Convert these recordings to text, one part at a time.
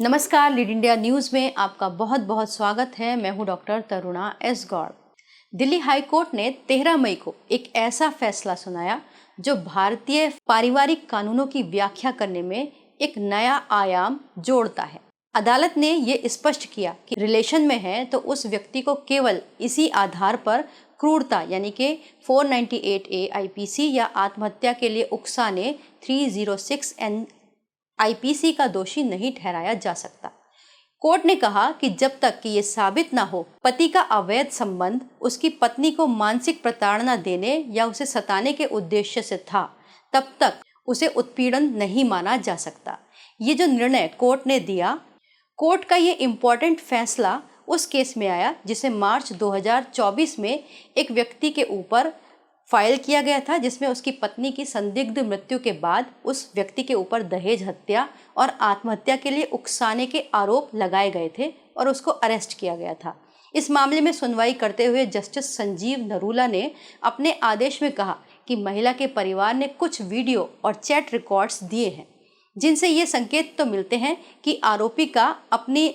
नमस्कार, lead India news में आपका बहुत बहुत स्वागत है। मैं हूं doctor Taruna S Gaur. Delhi High Court ने 13 मई को एक ऐसा फैसला सुनाया जो भारतीय पारिवारिक कानूनों की व्याख्या करने में एक नया आयाम जोड़ता है। अदालत ने ये स्पष्ट किया कि रिलेशन में है तो उस व्यक्ति को केवल इसी आधार पर क्रूरता यानी कि 498A IPC या आत्महत्या के लिए उकसाने 306N IPC का दोषी नहीं ठहराया जा सकता। कोर्ट ने कहा कि जब तक कि ये साबित ना हो पति का अवैध संबंध उसकी पत्नी को मानसिक प्रताड़ना देने या उसे सताने के उद्देश्य से था, तब तक उसे उत्पीड़न नहीं माना जा सकता। ये जो निर्णय कोर्ट ने दिया, कोर्ट का ये इम्पोर्टेंट फैसला उस केस में आया जिसे मार्च 2024 में एक व्यक्ति के ऊपर फाइल किया गया था, जिसमें उसकी पत्नी की संदिग्ध मृत्यु के बाद उस व्यक्ति के ऊपर दहेज हत्या और आत्महत्या के लिए उकसाने के आरोप लगाए गए थे और उसको अरेस्ट किया गया था। इस मामले में सुनवाई करते हुए जस्टिस संजीव नरूला ने अपने आदेश में कहा कि महिला के परिवार ने कुछ वीडियो और चैट रिकॉर्ड्स दिए हैं जिनसे ये संकेत तो मिलते हैं कि आरोपी का अपनी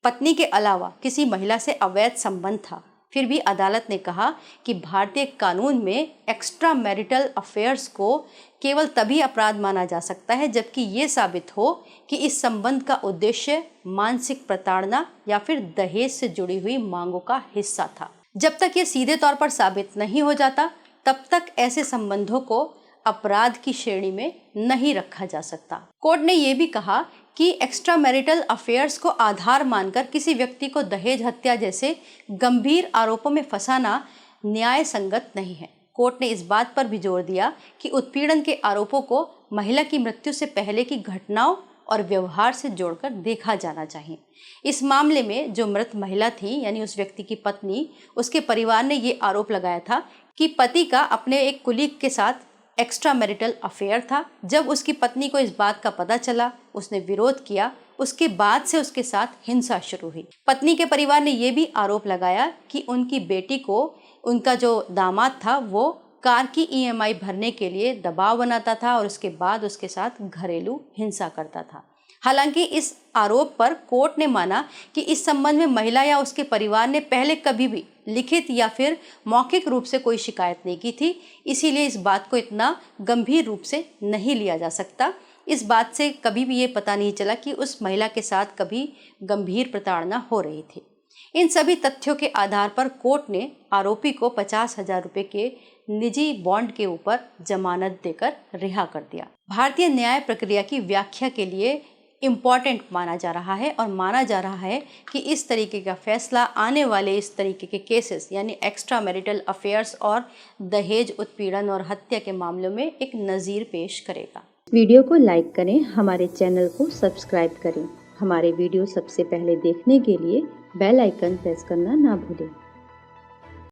पत्नी के अलावा किसी महिला से अवैध संबंध था। फिर भी अदालत ने कहा कि भारतीय कानून में एक्स्ट्रा मैरिटल अफेयर्स को केवल तभी अपराध माना जा सकता है जबकि ये साबित हो कि इस संबंध का उद्देश्य मानसिक प्रताड़ना या फिर दहेज से जुड़ी हुई मांगों का हिस्सा था। जब तक ये सीधे तौर पर साबित नहीं हो जाता तब तक ऐसे संबंधों को अपराध की श्रेणी में नहीं रखा जा सकता। कोर्ट ने यह भी कहा कि एक्स्ट्रा मैरिटल अफेयर्स को आधार मानकर किसी व्यक्ति को दहेज हत्या जैसे गंभीर आरोपों में फंसाना न्याय संगत नहीं है। कोर्ट ने इस बात पर भी जोर दिया कि उत्पीड़न के आरोपों को महिला की मृत्यु से पहले की घटनाओं और व्यवहार से जोड़कर देखा जाना चाहिए। इस मामले में जो मृत महिला थी यानी उस व्यक्ति की पत्नी, उसके परिवार ने ये आरोप लगाया था कि पति का अपने एक कुलीग के साथ एक्स्ट्रा मैरिटल अफेयर था। जब उसकी पत्नी को इस बात का पता चला, उसने विरोध किया। उसके बाद से उसके साथ हिंसा शुरू हुई। पत्नी के परिवार ने यह भी आरोप लगाया कि उनकी बेटी को उनका जो दामाद था वो कार की EMI भरने के लिए दबाव बनाता था और उसके बाद उसके साथ घरेलू हिंसा करता था। हालांकि इस आरोप पर कोर्ट ने माना कि इस संबंध में महिला या उसके परिवार ने पहले कभी भी लिखित या फिर मौखिक रूप से कोई शिकायत नहीं की थी, इसीलिए इस बात को इतना गंभीर रूप से नहीं लिया जा सकता। इस बात से कभी भी ये पता नहीं चला कि उस महिला के साथ कभी गंभीर प्रताड़ना हो रही थी। इन सभी तथ्यों के आधार पर कोर्ट ने आरोपी को 50,000 रुपये के निजी बॉन्ड के ऊपर जमानत देकर रिहा कर दिया। भारतीय न्याय प्रक्रिया की व्याख्या के लिए इम्पॉर्टेंट माना जा रहा है और माना जा रहा है कि इस तरीके का फैसला आने वाले इस तरीके के केसेस यानी एक्स्ट्रा मैरिटल अफेयर्स और दहेज उत्पीड़न और हत्या के मामलों में एक नज़ीर पेश करेगा। वीडियो को लाइक करें, हमारे चैनल को सब्सक्राइब करें। हमारे वीडियो सबसे पहले देखने के लिए बेल आइकन प्रेस करना ना भूलें।